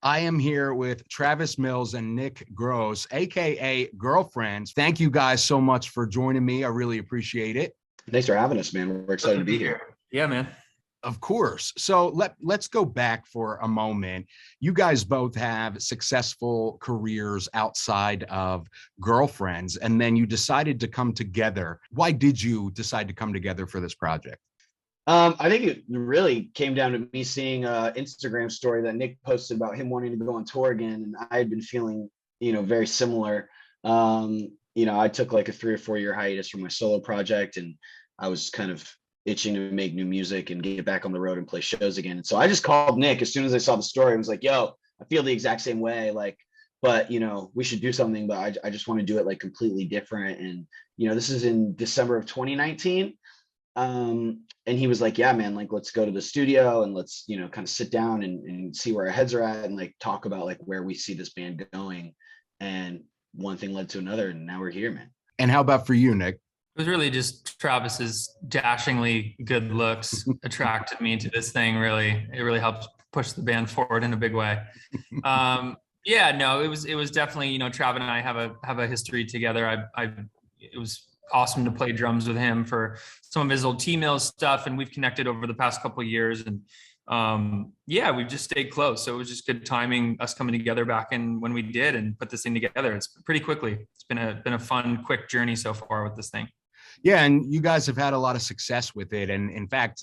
I am here with Travis Mills and Nick Gross, aka Girlfriends. Thank you guys so much for joining me. I really appreciate it. Thanks for having us, man. We're excited to be here. Yeah, man. Of course. So let's go back for a moment. You guys both have successful careers outside of Girlfriends, and then you decided to come together. Why did you decide to come together for this project? I think it really came down to me seeing an Instagram story that Nick posted about him wanting to go on tour again, and I had been feeling, very similar. I took like a 3 or 4 year hiatus from my solo project, and I was kind of itching to make new music and get back on the road and play shows again. And so I just called Nick as soon as I saw the story. I was like, "Yo, I feel the exact same way. But we should do something. But I just want to do it like completely different." And this is in December of 2019. And he was like, "Yeah, man, like let's go to the studio and let's kind of sit down and see where our heads are at and like talk about like where we see this band going." And one thing led to another, and now we're here, man. And how about for you, Nick? It was really just Travis's dashingly good looks attracted me to this thing. It really helped push the band forward in a big way. It was definitely, Trav and I have a history together. It was awesome to play drums with him for some of his old T-Mills stuff, and we've connected over the past couple of years, and we've just stayed close. So it was just good timing, us coming together back in when we did and put this thing together. It's pretty quickly. It's been a fun, quick journey so far with this thing. Yeah, and you guys have had a lot of success with it. And in fact,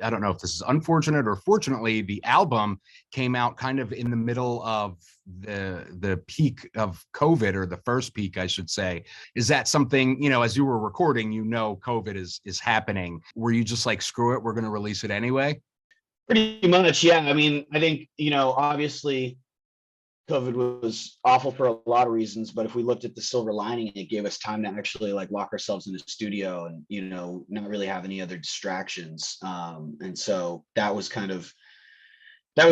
I don't know if this is unfortunate or fortunately, the album came out kind of in the middle of the peak of COVID, or the first peak, I should say. Is that something, as you were recording, COVID is happening? Were you just like, screw it, we're going to release it anyway? Pretty much, yeah. I mean, I think, obviously COVID was awful for a lot of reasons, but if we looked at the silver lining, it gave us time to actually like lock ourselves in the studio and, not really have any other distractions. And so that was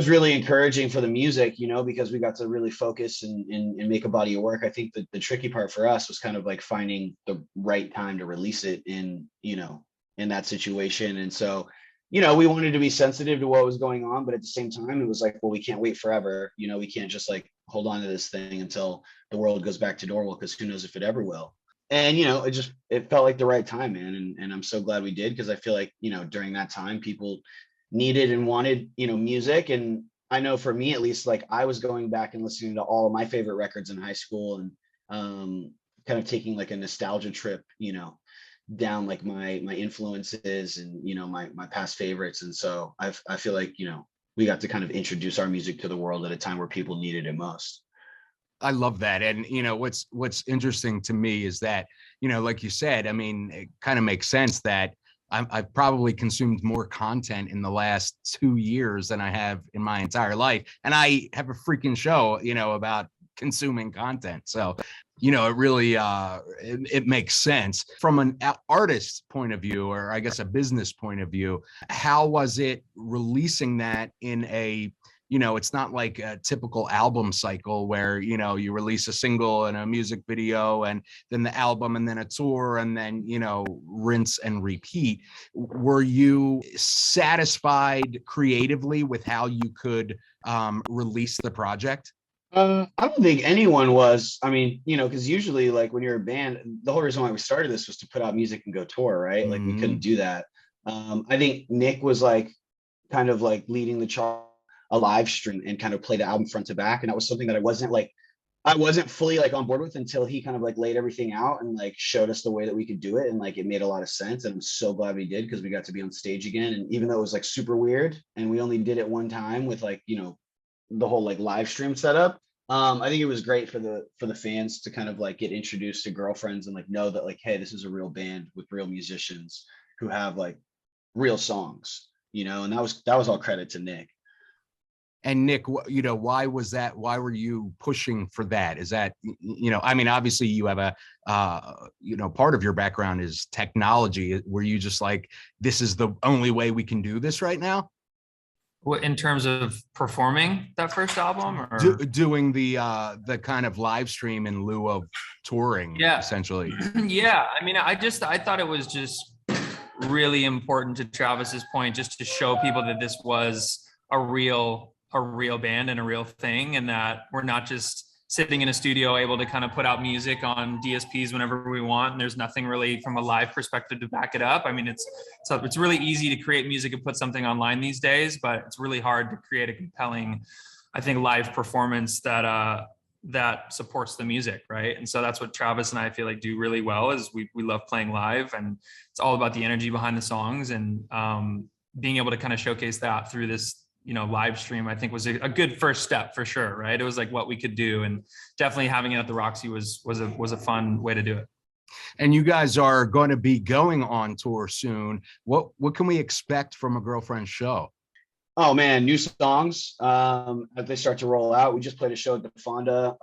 really encouraging for the music, because we got to really focus and make a body of work. I think that the tricky part for us was kind of like finding the right time to release it in that situation. And so, we wanted to be sensitive to what was going on, but at the same time, it was like, well, we can't wait forever. We can't just like hold on to this thing until the world goes back to normal, because who knows if it ever will. And, it felt like the right time, man. And I'm so glad we did, because I feel like, during that time, people needed and wanted, music. And I know for me, at least, like I was going back and listening to all of my favorite records in high school and kind of taking like a nostalgia trip, down like my influences and my past favorites. And so I feel like we got to kind of introduce our music to the world at a time where people needed it most. I love that. And what's interesting to me is that like you said, I mean, it kind of makes sense that I've probably consumed more content in the last 2 years than I have in my entire life, and I have a freaking show about consuming content. So it really it makes sense from an artist's point of view, or I guess a business point of view. How was it releasing that in a it's not like a typical album cycle where you release a single and a music video and then the album and then a tour and then rinse and repeat? Were you satisfied creatively with how you could release the project? I don't think anyone was. I mean, because usually, like when you're a band, the whole reason why we started this was to put out music and go tour, right? Like we couldn't do that. I think Nick was like kind of like leading the charge, a live stream, and kind of play the album front to back, and that was something that I wasn't fully like on board with until he kind of like laid everything out and like showed us the way that we could do it, and like it made a lot of sense. And I'm so glad we did, because we got to be on stage again. And even though it was like super weird and we only did it one time with like the whole like live stream setup, I think it was great for the fans to kind of like get introduced to Girlfriends and like know that like, hey, this is a real band with real musicians who have like real songs, and that was all credit to Nick. And Nick, why was that? Why were you pushing for that? Is that, I mean, obviously you have a, part of your background is technology. Were you just like, this is the only way we can do this right now? In terms of performing that first album, or doing the kind of live stream in lieu of touring, essentially? Yeah, I mean, I thought it was just really important, to Travis's point, just to show people that this was a real a real band and a real thing, and that we're not just sitting in a studio able to kind of put out music on DSPs whenever we want, and there's nothing really from a live perspective to back it up. I mean, it's really easy to create music and put something online these days, but it's really hard to create a compelling, I think, live performance that supports the music, right? And so that's what Travis and I feel like do really well, is we love playing live, and it's all about the energy behind the songs, and being able to kind of showcase that through this, live stream, I think was a good first step for sure, right? It was like what we could do, and definitely having it at the Roxy was a fun way to do it. And you guys are going to be going on tour soon. What can we expect from A Girlfriend Show? Oh man, new songs as they start to roll out. We just played a show at the Fonda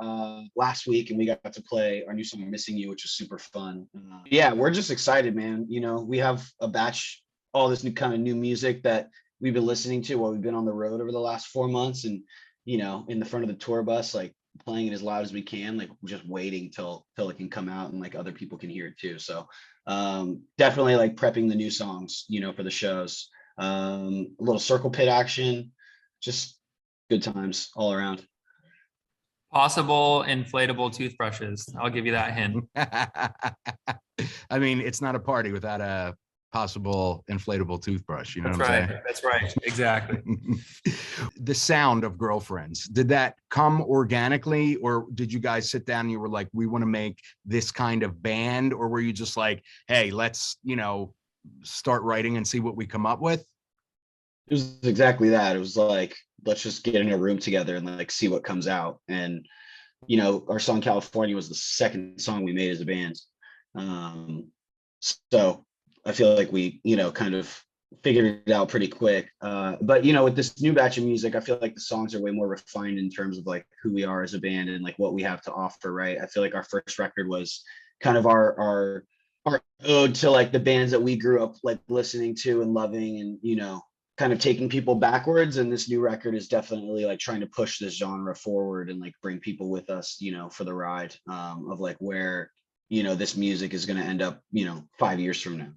last week, and we got to play our new song "Missing You," which was super fun. Yeah, we're just excited, man. We have a batch, all this new music that we've been listening to while we've been on the road over the last 4 months, and in the front of the tour bus, like playing it as loud as we can, like just waiting till it can come out and like other people can hear it too. So definitely like prepping the new songs, for the shows. A little circle pit action, just good times all around. Possible inflatable toothbrushes. I'll give you that hint. I mean, it's not a party without a possible inflatable toothbrush. You know That's what I'm right. saying? That's right. Exactly. The sound of Girlfriends, did that come organically, or did you guys sit down and you were like, we want to make this kind of band? Or were you just like, hey, let's, start writing and see what we come up with? It was exactly that. It was like, let's just get in a room together and like see what comes out. And our song California was the second song we made as a band. So I feel like we kind of figured it out pretty quick. But with this new batch of music, I feel like the songs are way more refined in terms of like who we are as a band and like what we have to offer, right? I feel like our first record was kind of our ode to like the bands that we grew up like listening to and loving, and kind of taking people backwards. And this new record is definitely like trying to push this genre forward and like bring people with us, for the ride of like where this music is going to end up 5 years from now.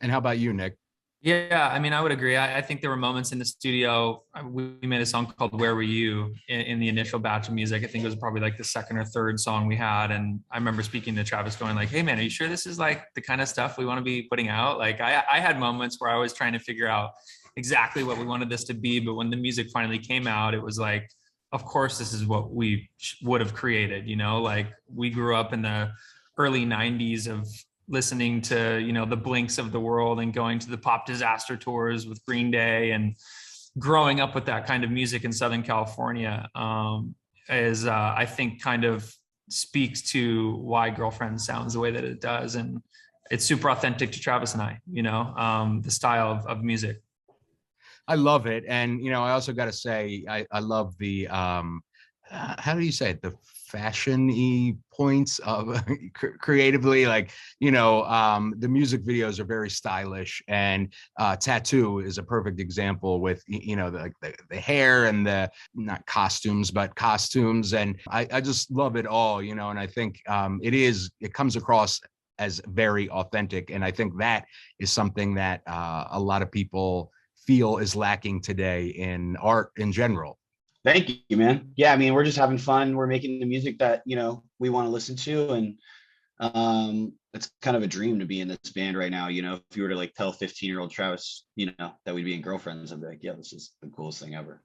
And how about you, Nick? Yeah, I mean, I would agree. I think there were moments in the studio. We made a song called "Where Were You" in the initial batch of music. I think it was probably like the second or third song we had. And I remember speaking to Travis, going like, "Hey, man, are you sure this is like the kind of stuff we want to be putting out?" Like, I had moments where I was trying to figure out exactly what we wanted this to be, but when the music finally came out, it was like, of course, this is what we would have created. Like we grew up in the early '90s of listening to the Blinks of the world and going to the Pop Disaster tours with Green Day, and growing up with that kind of music in Southern California is I think kind of speaks to why Girlfriend sounds the way that it does, and it's super authentic to Travis and I, the style of music. I love it. And I also got to say, I love the how do you say it, the fashion-y points of creatively, like the music videos are very stylish, and Tattoo is a perfect example with the hair and the not costumes but costumes, and I just love it all, and I think it comes across as very authentic, and I think that is something that a lot of people feel is lacking today in art in general. Thank you, man. Yeah, I mean, we're just having fun. We're making the music that we want to listen to, and it's kind of a dream to be in this band right now. If you were to like tell 15-year-old Travis, that we'd be in Girlfriends, I'd be like, yeah, this is the coolest thing ever.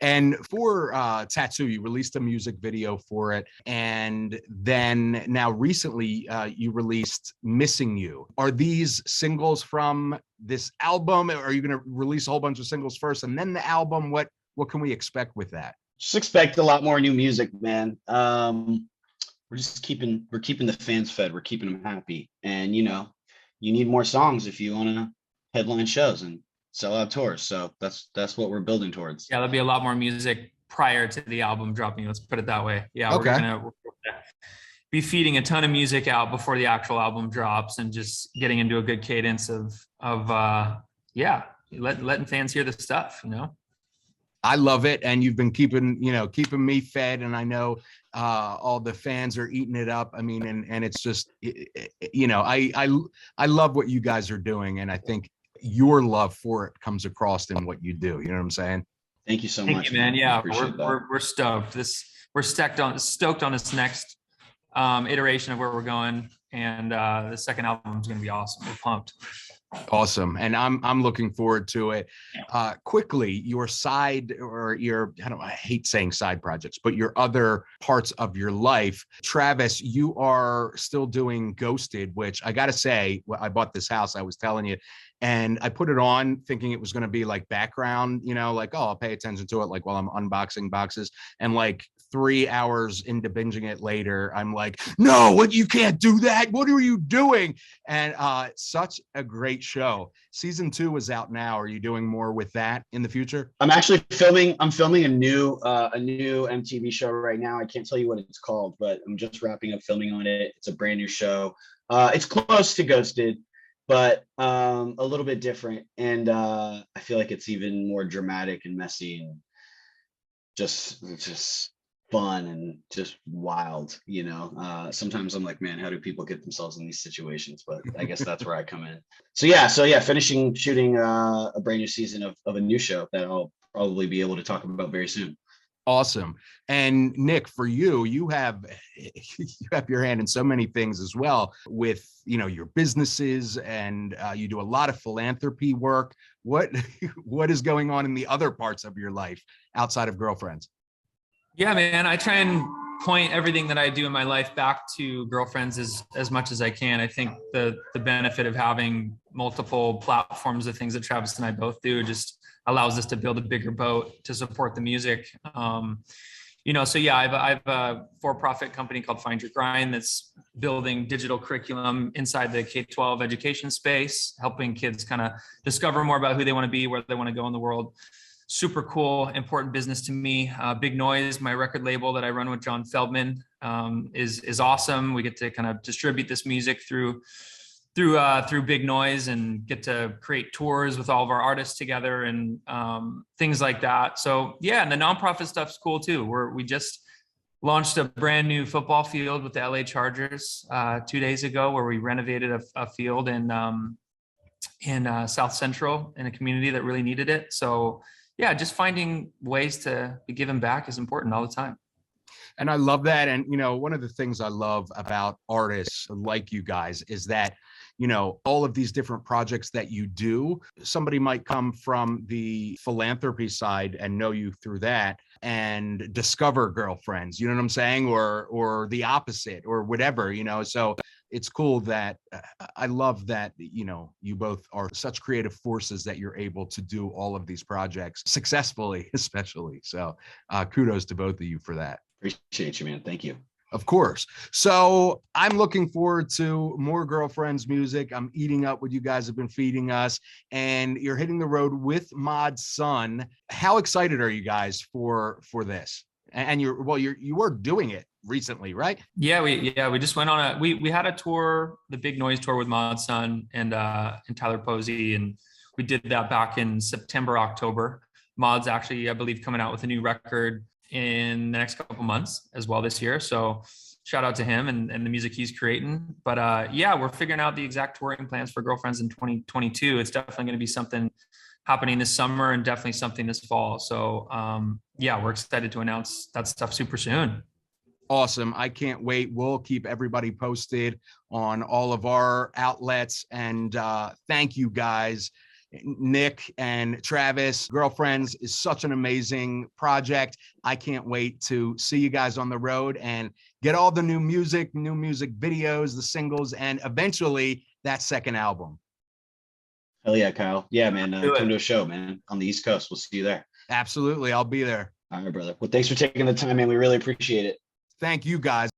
And for Tattoo, you released a music video for it, and then now recently you released Missing You. Are these singles from this album, or are you going to release a whole bunch of singles first and then the album? What can we expect with that? Just expect a lot more new music, man. We're keeping the fans fed. We're keeping them happy, and you need more songs if you want to headline shows and sell out tours. So that's what we're building towards. Yeah, there'll be a lot more music prior to the album dropping. Let's put it that way. Yeah, okay. We're gonna be feeding a ton of music out before the actual album drops, and just getting into a good cadence of letting fans hear the stuff. I love it, and you've been keeping me fed, and I know all the fans are eating it up. I mean, and it's just I love what you guys are doing, and I think your love for it comes across in what you do. You know what I'm saying? Thank you so Thank much, you, man. Yeah, Appreciate that. we're stoked. We're stoked on this next iteration of where we're going, and the second album is going to be awesome. We're pumped. Awesome. And I'm looking forward to it. Quickly, your side or your, I hate saying side projects, but your other parts of your life. Travis, you are still doing Ghosted, which I got to say, I bought this house, I was telling you, and I put it on thinking it was going to be like background, like, oh, I'll pay attention to it, like while I'm unboxing boxes. And like 3 hours into binging it later, I'm like, no, what, you can't do that. What are you doing? And such a great show. Season 2 is out now. Are you doing more with that in the future? I'm actually filming a new MTV show right now. I can't tell you what it's called, but I'm just wrapping up filming on it. It's a brand new show. It's close to Ghosted, but a little bit different. And I feel like it's even more dramatic and messy and just fun and just wild. Sometimes I'm like, man, how do people get themselves in these situations? But I guess that's where I come in. So yeah, finishing shooting a brand new season of a new show that I'll probably be able to talk about very soon. Awesome. And Nick, for you have your hand in so many things as well with, your businesses, and you do a lot of philanthropy work. What is going on in the other parts of your life outside of Girlfriends? Yeah, man, I try and point everything that I do in my life back to Girlfriends as much as I can. I think the benefit of having multiple platforms of things that Travis and I both do just allows us to build a bigger boat to support the music. So yeah, I have a for-profit company called Find Your Grind that's building digital curriculum inside the K-12 education space, helping kids kind of discover more about who they want to be, where they want to go in the world. Super cool, important business to me. Big Noise, my record label that I run with John Feldman, is awesome. We get to kind of distribute this music through Big Noise and get to create tours with all of our artists together and things like that. So yeah, and the nonprofit stuff's cool too. We just launched a brand new football field with the LA Chargers 2 days ago, where we renovated a field in South Central in a community that really needed it. So yeah, just finding ways to be giving back is important all the time. And I love that. And, one of the things I love about artists like you guys is that, all of these different projects that you do, somebody might come from the philanthropy side and know you through that and discover Girlfriends, you know what I'm saying? Or the opposite or whatever, so it's cool that I love that, you both are such creative forces that you're able to do all of these projects successfully, especially. So kudos to both of you for that. Appreciate you, man. Thank you. Of course. So I'm looking forward to more Girlfriends music. I'm eating up what you guys have been feeding us, and you're hitting the road with Mod Sun. How excited are you guys for this? And you were doing it recently, right? Yeah, we just went on we had a tour, the Big Noise tour with Mod Sun and Tyler Posey, and we did that back in September, October. Mod's actually, I believe, coming out with a new record in the next couple months as well this year. So shout out to him and the music he's creating. But yeah, we're figuring out the exact touring plans for Girlfriends in 2022. It's definitely going to be something happening this summer and definitely something this fall. So yeah, we're excited to announce that stuff super soon. Awesome. I can't wait. We'll keep everybody posted on all of our outlets. And thank you guys. Nick and Travis. Girlfriends is such an amazing project. I can't wait to see you guys on the road and get all the new music videos, the singles, and eventually that second album. Hell yeah, Kyle. Yeah, man. Come to a show, man, on the East Coast. We'll see you there. Absolutely. I'll be there. All right, brother. Well, thanks for taking the time, man. We really appreciate it. Thank you guys.